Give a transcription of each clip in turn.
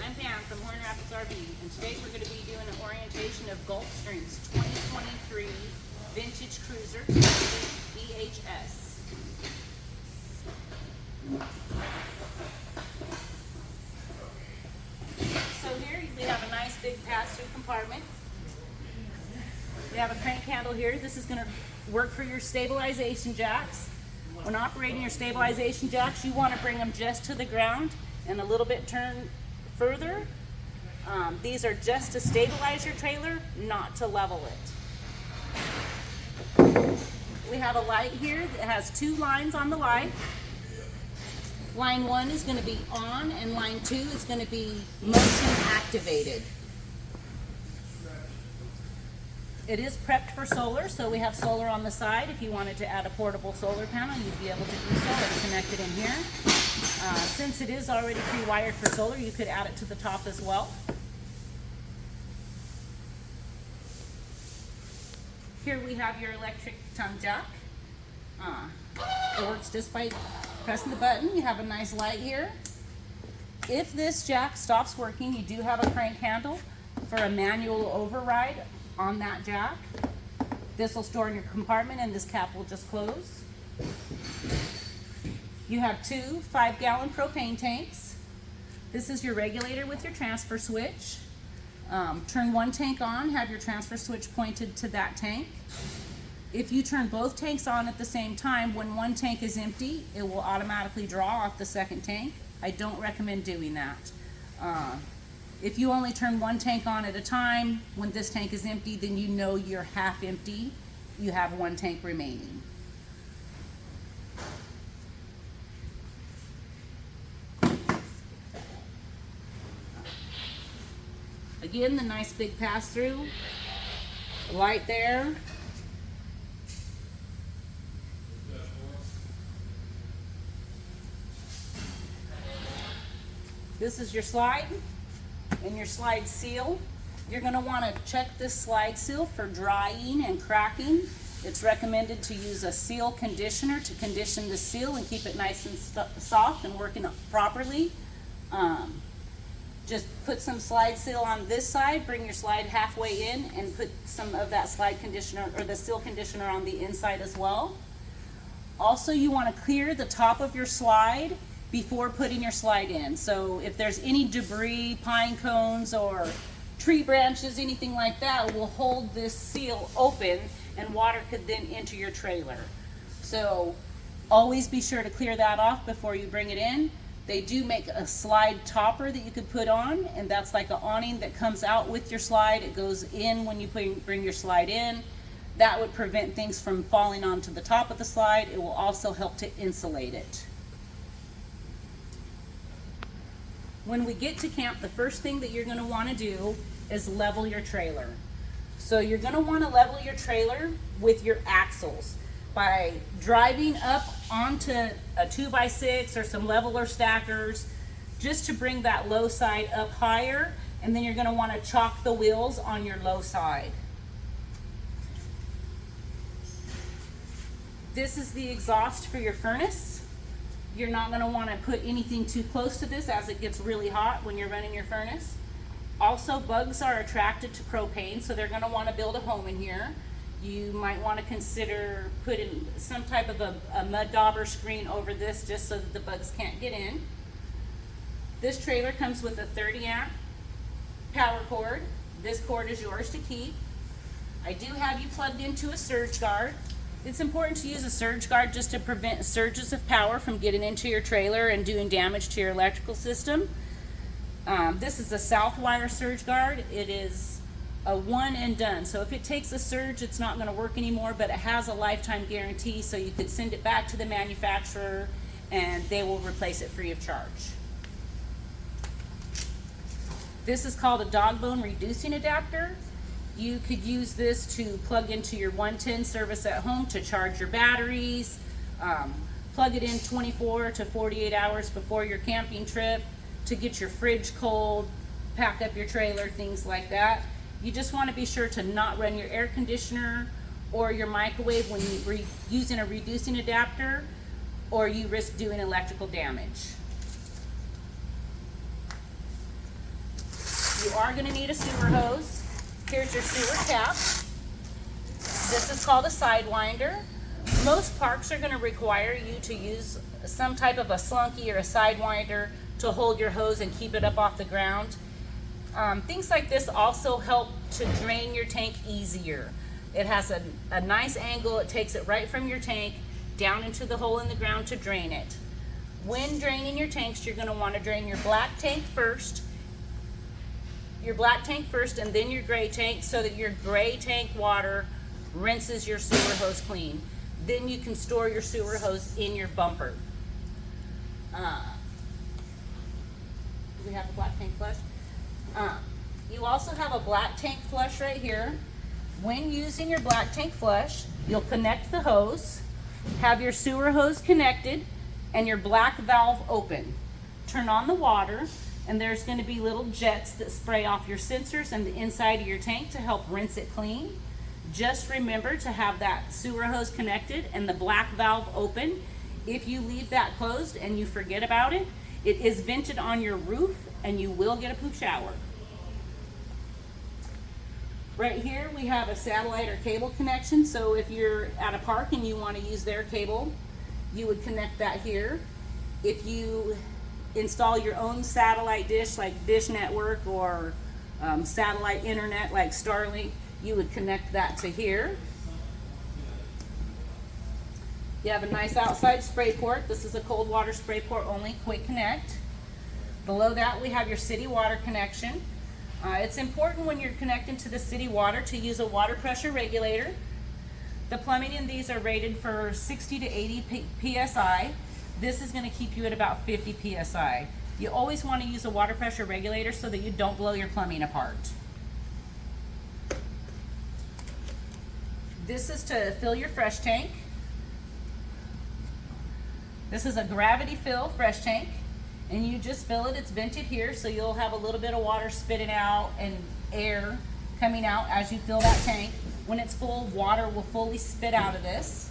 I'm Pam from Horn Rapids RV, and today we're going to be doing an orientation of Gulfstream's 2023 Vintage Cruiser VHS. So here we have a nice big pass-through compartment. We have a crank handle here. This is going to work for your stabilization jacks. When operating your stabilization jacks, you want to bring them just to the ground and a little bit turn further. These are just to stabilize your trailer, not to level it. We have a light here that has two lines on the light. Line 1 is going to be on and line 2 is going to be motion activated. It is prepped for solar, so we have solar on the side. If you wanted to add a portable solar panel, you'd be able to do so and connect it in here. Since it is already pre-wired for solar, you could add it to the top as well. Here we have your electric tongue jack. It works just by pressing the button. You have a nice light here. If this jack stops working, you do have a crank handle for a manual override on that jack. This will store in your compartment and this cap will just close. You have two 5-gallon propane tanks. This is your regulator with your transfer switch. Turn one tank on, have your transfer switch pointed to that tank. If you turn both tanks on at the same time, when one tank is empty, it will automatically draw off the second tank. I don't recommend doing that. If you only turn one tank on at a time, when this tank is empty, then you know you're half empty. You have one tank remaining. Again, the nice big pass-through, light there. This is your slide and your slide seal. You're going to want to check this slide seal for drying and cracking. It's recommended to use a seal conditioner to condition the seal and keep it nice and soft and working properly. Just put some slide seal on this side, bring your slide halfway in, and put some of that slide conditioner or the seal conditioner on the inside as well. Also, you want to clear the top of your slide before putting your slide in. So if there's any debris, pine cones or tree branches, anything like that, will hold this seal open and water could then enter your trailer. So always be sure to clear that off before you bring it in. They do make a slide topper that you could put on, and that's like an awning that comes out with your slide. It goes in when you bring your slide in. That would prevent things from falling onto the top of the slide. It will also help to insulate it. When we get to camp, the first thing that you're going to want to do is level your trailer. So you're going to want to level your trailer with your axles by driving up onto a 2x6 or some leveler stackers just to bring that low side up higher, and then you're going to want to chock the wheels on your low side. This is the exhaust for your furnace. You're not going to want to put anything too close to this as it gets really hot when you're running your furnace. Also, bugs are attracted to propane, so they're going to want to build a home in here. You might want to consider putting some type of a mud dauber screen over this just so that the bugs can't get in. This trailer comes with a 30-amp power cord. This cord is yours to keep. I do have you plugged into a surge guard. It's important to use a surge guard just to prevent surges of power from getting into your trailer and doing damage to your electrical system. This is a Southwire surge guard. It is a one and done. So if it takes a surge, it's not going to work anymore, but it has a lifetime guarantee, so you could send it back to the manufacturer and they will replace it free of charge. This is called a dog bone reducing adapter. You could use this to plug into your 110 service at home to charge your batteries, plug it in 24 to 48 hours before your camping trip to get your fridge cold, pack up your trailer, things like that. You just want to be sure to not run your air conditioner or your microwave when you're using a reducing adapter, or you risk doing electrical damage. are going to need a sewer hose. Here's your sewer cap. This is called a sidewinder. Most parks are going to require you to use some type of a slunky or a sidewinder to hold your hose and keep it up off the ground. Things like this also help to drain your tank easier. It has a nice angle. It takes it right from your tank down into the hole in the ground to drain it. When draining your tanks, you're going to want to drain your black tank first, and then your gray tank, so that your gray tank water rinses your sewer hose clean. Then you can store your sewer hose in your bumper. Do we have a black tank flush? You also have a black tank flush right here. When using your black tank flush, you'll connect the hose, have your sewer hose connected, and your black valve open. Turn on the water, and there's going to be little jets that spray off your sensors and the inside of your tank to help rinse it clean. Just remember to have that sewer hose connected and the black valve open. If you leave that closed and you forget about it, it is vented on your roof and you will get a poop shower. Right here we have a satellite or cable connection, so if you're at a park and you want to use their cable, you would connect that here. If you install your own satellite dish like Dish Network or satellite internet like Starlink, you would connect that to here. You have a nice outside spray port. This is a cold water spray port only, quick connect. Below that we have your city water connection. It's important when you're connecting to the city water to use a water pressure regulator. The plumbing in these are rated for 60 to 80 psi. This is going to keep you at about 50 psi. You always want to use a water pressure regulator so that you don't blow your plumbing apart. This is to fill your fresh tank. This is a gravity fill fresh tank, and you just fill it. It's vented here, so you'll have a little bit of water spitting out and air coming out as you fill that tank. When it's full, water will fully spit out of this.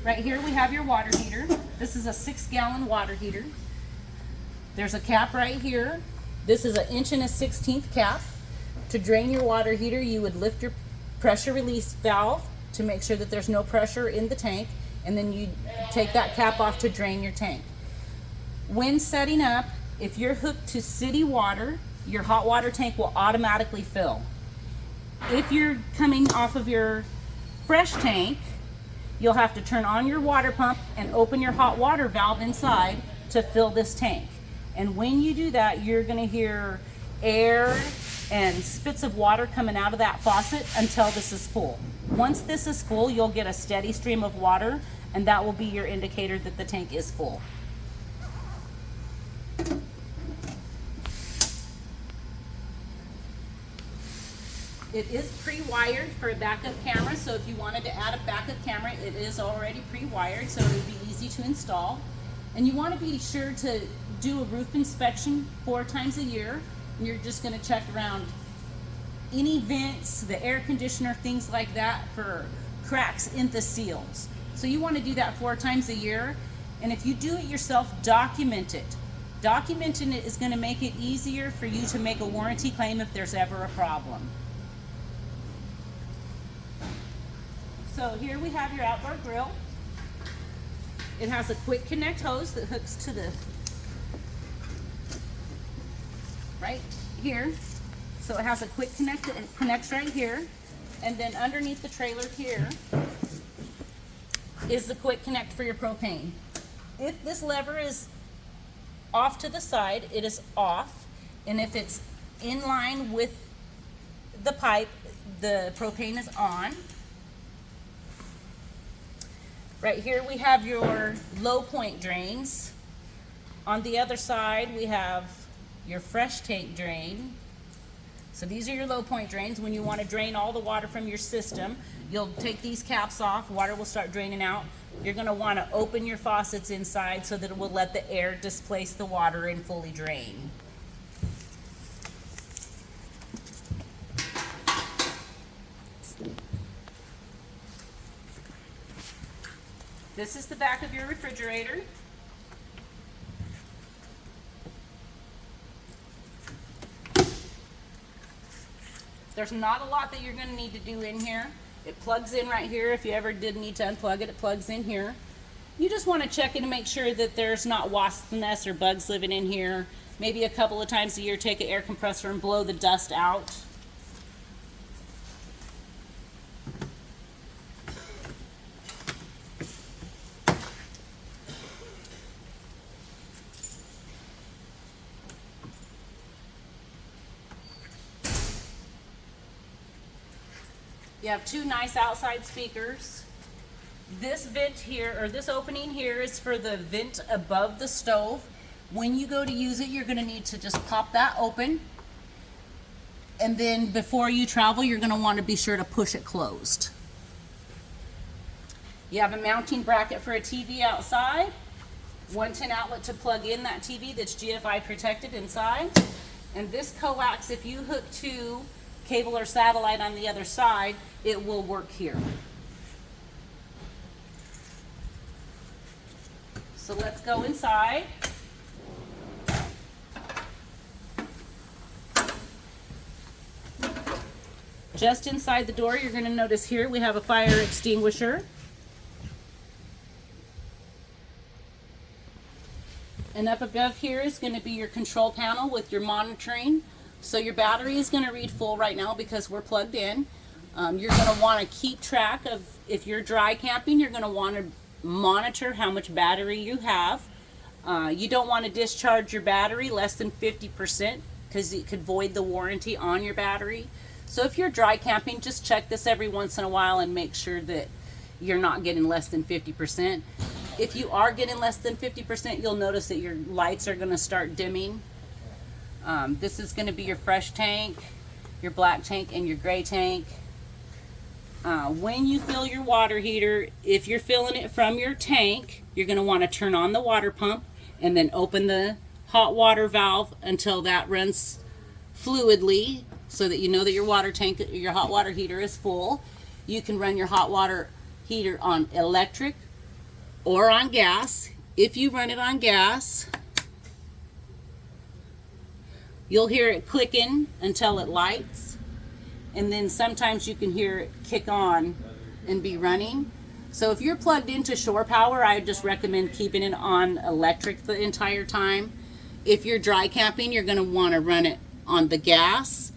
Right here we have your water heater. This is a 6-gallon water heater. There's a cap right here. This is an 1 1/16 cap. To drain your water heater, you would lift your pressure release valve to make sure that there's no pressure in the tank, and then you take that cap off to drain your tank. When setting up, if you're hooked to city water, your hot water tank will automatically fill. If you're coming off of your fresh tank, you'll have to turn on your water pump and open your hot water valve inside to fill this tank. And when you do that, you're going to hear air and spits of water coming out of that faucet until this is full. Once this is full, you'll get a steady stream of water, and that will be your indicator that the tank is full. It is pre-wired for a backup camera, so if you wanted to add a backup camera, it is already pre-wired, so it would be easy to install. And you want to be sure to do a roof inspection 4 times a year. And you're just going to check around any vents, the air conditioner, things like that, for cracks in the seals. So you want to do that 4 times a year. And if you do it yourself, document it. Documenting it is going to make it easier for you to make a warranty claim if there's ever a problem. So here we have your outdoor grill. It has a quick connect hose that hooks to the right here. So it has a quick connect that connects right here. And then underneath the trailer here is the quick connect for your propane. If this lever is off to the side, it is off. And if it's in line with the pipe, the propane is on. Right here we have your low point drains. On the other side we have your fresh tank drain. So these are your low point drains. When you want to drain all the water from your system, you'll take these caps off, water will start draining out. You're going to want to open your faucets inside so that it will let the air displace the water and fully drain. This is the back of your refrigerator. There's not a lot that you're going to need to do in here. It plugs in right here. If you ever did need to unplug it, it plugs in here. You just want to check it to make sure that there's not wasp nests or bugs living in here. Maybe a couple of times a year, take an air compressor and blow the dust out. You have two nice outside speakers. This vent here, or this opening here, is for the vent above the stove. When you go to use it, you're going to need to just pop that open. And then before you travel, you're going to want to be sure to push it closed. You have a mounting bracket for a TV outside. 110 outlet to plug in that TV that's GFI protected inside. And this coax, if you hook to cable or satellite on the other side, it will work here. So let's go inside. Just inside the door, you're going to notice here we have a fire extinguisher. And up above here is going to be your control panel with your monitoring. So your battery is going to read full right now because we're plugged in. You're going to want to keep track of, if you're dry camping, you're going to want to monitor how much battery you have. You don't want to discharge your battery less than 50% because it could void the warranty on your battery. So if you're dry camping, just check this every once in a while and make sure that you're not getting less than 50%. If you are getting less than 50%, you'll notice that your lights are going to start dimming. This is going to be your fresh tank, your black tank, and your gray tank. When you fill your water heater, if you're filling it from your tank, you're going to want to turn on the water pump and then open the hot water valve until that runs fluidly so that you know that your water tank, your hot water heater is full. You can run your hot water heater on electric or on gas. If you run it on gas, you'll hear it clicking until it lights, and then sometimes you can hear it kick on and be running. So if you're plugged into shore power, I just recommend keeping it on electric the entire time. If you're dry camping, you're going to want to run it on the gas.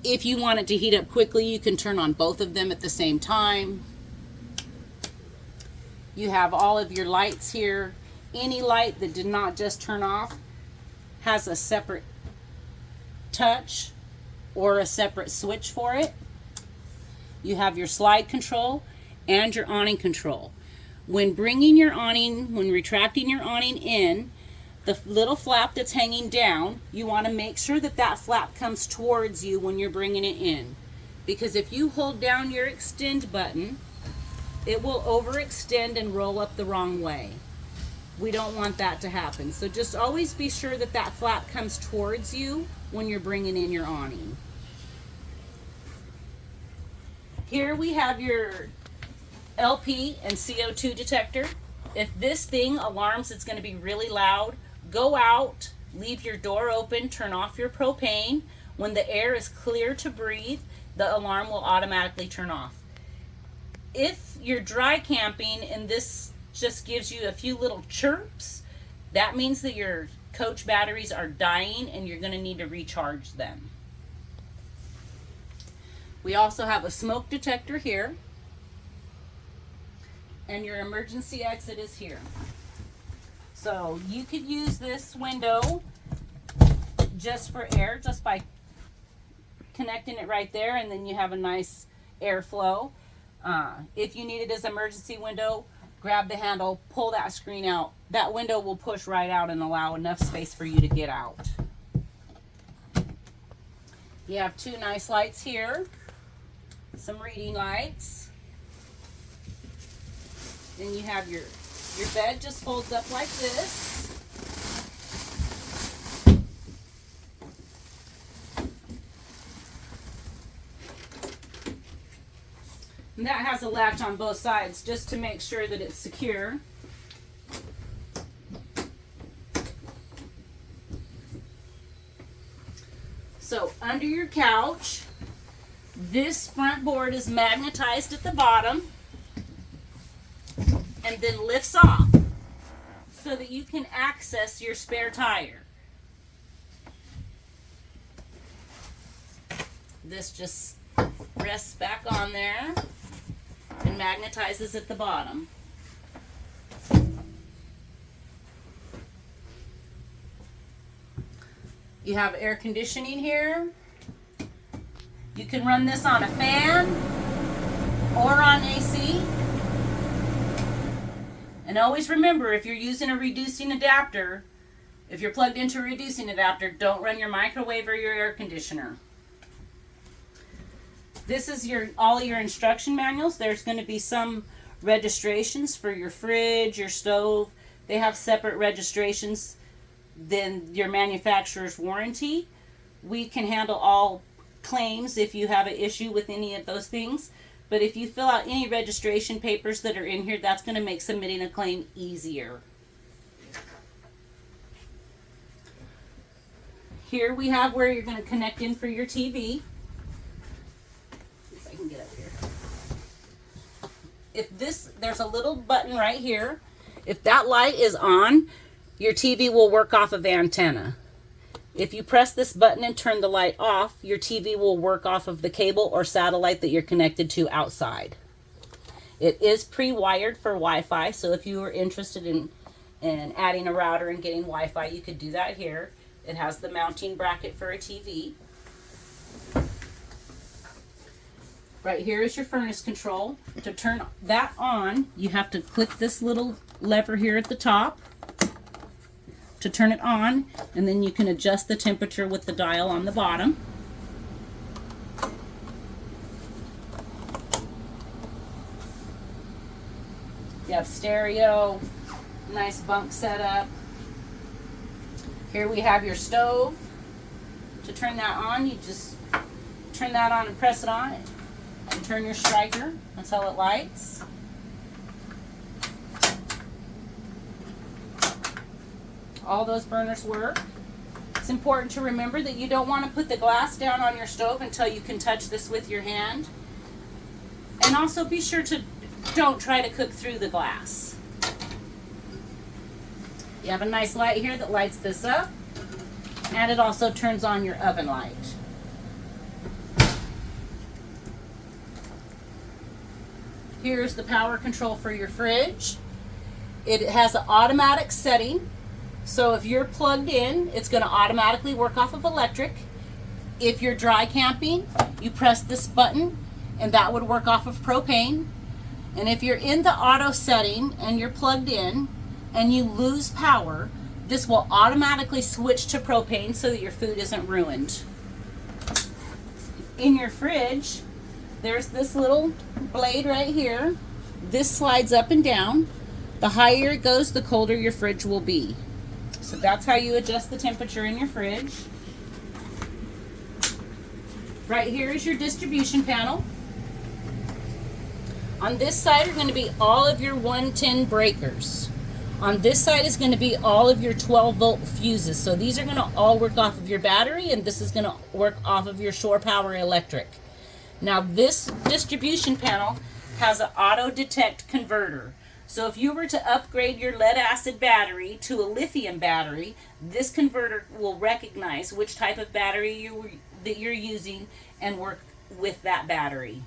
If you want it to heat up quickly, you can turn on both of them at the same time. You have all of your lights here. Any light that did not just turn off has a separate touch or a separate switch for it. You have your slide control and your awning control. When bringing your awning, when retracting your awning in, the little flap that's hanging down, you want to make sure that that flap comes towards you when you're bringing it in. Because if you hold down your extend button, it will overextend and roll up the wrong way. We don't want that to happen. So just always be sure that that flap comes towards you when you're bringing in your awning. Here we have your LP and CO2 detector. If this thing alarms, it's going to be really loud. Go out, leave your door open, turn off your propane. When the air is clear to breathe, the alarm will automatically turn off. If you're dry camping and this just gives you a few little chirps, that means that your coach batteries are dying and you're going to need to recharge them. We also have a smoke detector here, and your emergency exit is here. So you could use this window just for air, just by connecting it right there, and then you have a nice airflow. If you need it as an emergency window, grab the handle, pull that screen out. That window will push right out and allow enough space for you to get out. You have two nice lights here, some reading lights. Then you have your bed just folds up like this. And that has a latch on both sides just to make sure that it's secure. So under your couch, this front board is magnetized at the bottom and then lifts off so that you can access your spare tire. This just rests back on there and magnetizes at the bottom. You have air conditioning here. You can run this on a fan or on AC. And always remember, if you're using a reducing adapter, if you're plugged into a reducing adapter, don't run your microwave or your air conditioner. This is all your instruction manuals. There's going to be some registrations for your fridge, your stove. They have separate registrations than your manufacturer's warranty. We can handle all claims if you have an issue with any of those things. But if you fill out any registration papers that are in here, that's going to make submitting a claim easier. Here we have where you're going to connect in for your TV. If I can get up here. There's a little button right here. If that light is on, your TV will work off of antenna. If you press this button and turn the light off, your TV will work off of the cable or satellite that you're connected to outside. It is pre-wired for Wi-Fi, so if you were interested in adding a router and getting Wi-Fi, you could do that here. It has the mounting bracket for a TV. Right here is your furnace control. To turn that on, you have to click this little lever here at the top to turn it on, and then you can adjust the temperature with the dial on the bottom. You have stereo, nice bunk setup. Here we have your stove. To turn that on, you just turn that on and press it on and turn your striker until it lights. All those burners work. It's important to remember that you don't want to put the glass down on your stove until you can touch this with your hand. And also be sure to don't try to cook through the glass. You have a nice light here that lights this up, and it also turns on your oven light. Here's the power control for your fridge. It has an automatic setting. So if you're plugged in, it's going to automatically work off of electric. If you're dry camping, you press this button and that would work off of propane. And if you're in the auto setting and you're plugged in and you lose power, this will automatically switch to propane so that your food isn't ruined. In your fridge, there's this little blade right here. This slides up and down. The higher it goes, the colder your fridge will be. So that's how you adjust the temperature in your fridge. Right here is your distribution panel. On this side are going to be all of your 110 breakers. On this side is going to be all of your 12-volt fuses. So these are going to all work off of your battery, and this is going to work off of your shore power electric. Now this distribution panel has an auto detect converter. So if you were to upgrade your lead acid battery to a lithium battery, this converter will recognize which type of battery that you're using and work with that battery.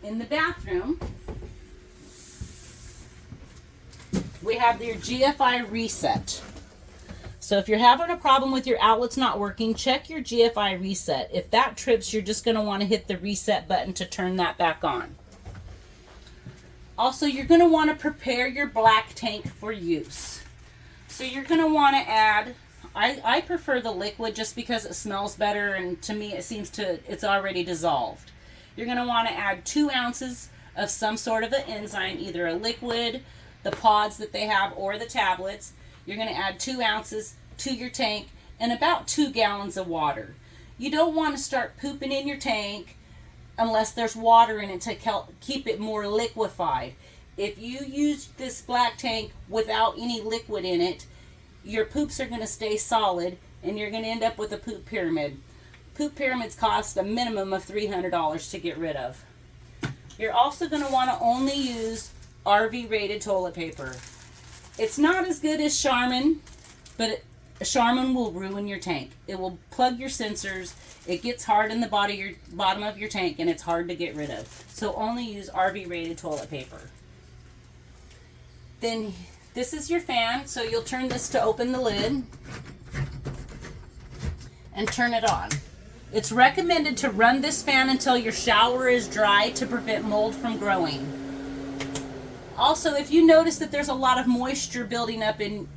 In the bathroom, we have your GFI reset. So if you're having a problem with your outlets not working, check your GFI reset. If that trips, you're just going to want to hit the reset button to turn that back on. Also, you're going to want to prepare your black tank for use. So you're going to want to add, I prefer the liquid just because it smells better, and to me it's already dissolved. You're going to want to add 2 ounces of some sort of an enzyme, either a liquid, the pods that they have, or the tablets. You're going to add 2 ounces to your tank and about 2 gallons of water. You don't want to start pooping in your tank unless there's water in it to keep it more liquefied. If you use this black tank without any liquid in it, your poops are going to stay solid and you're going to end up with a poop pyramid. Poop pyramids cost a minimum of $300 to get rid of. You're also going to want to only use RV rated toilet paper. It's not as good as Charmin, but Charmin will ruin your tank. It will plug your sensors. It gets hard in the bottom of your tank and it's hard to get rid of. So only use RV rated toilet paper. Then this is your fan, so you'll turn this to open the lid and turn it on. It's recommended to run this fan until your shower is dry to prevent mold from growing. Also, if you notice that there's a lot of moisture building up and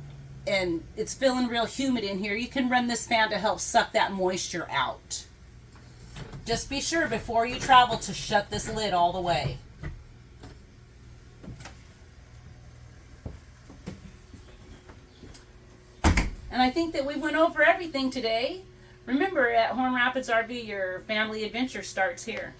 it's feeling real humid in here, you can run this fan to help suck that moisture out. Just be sure before you travel to shut this lid all the way. And I think that we went over everything today. Remember, at Horn Rapids RV, your family adventure starts here.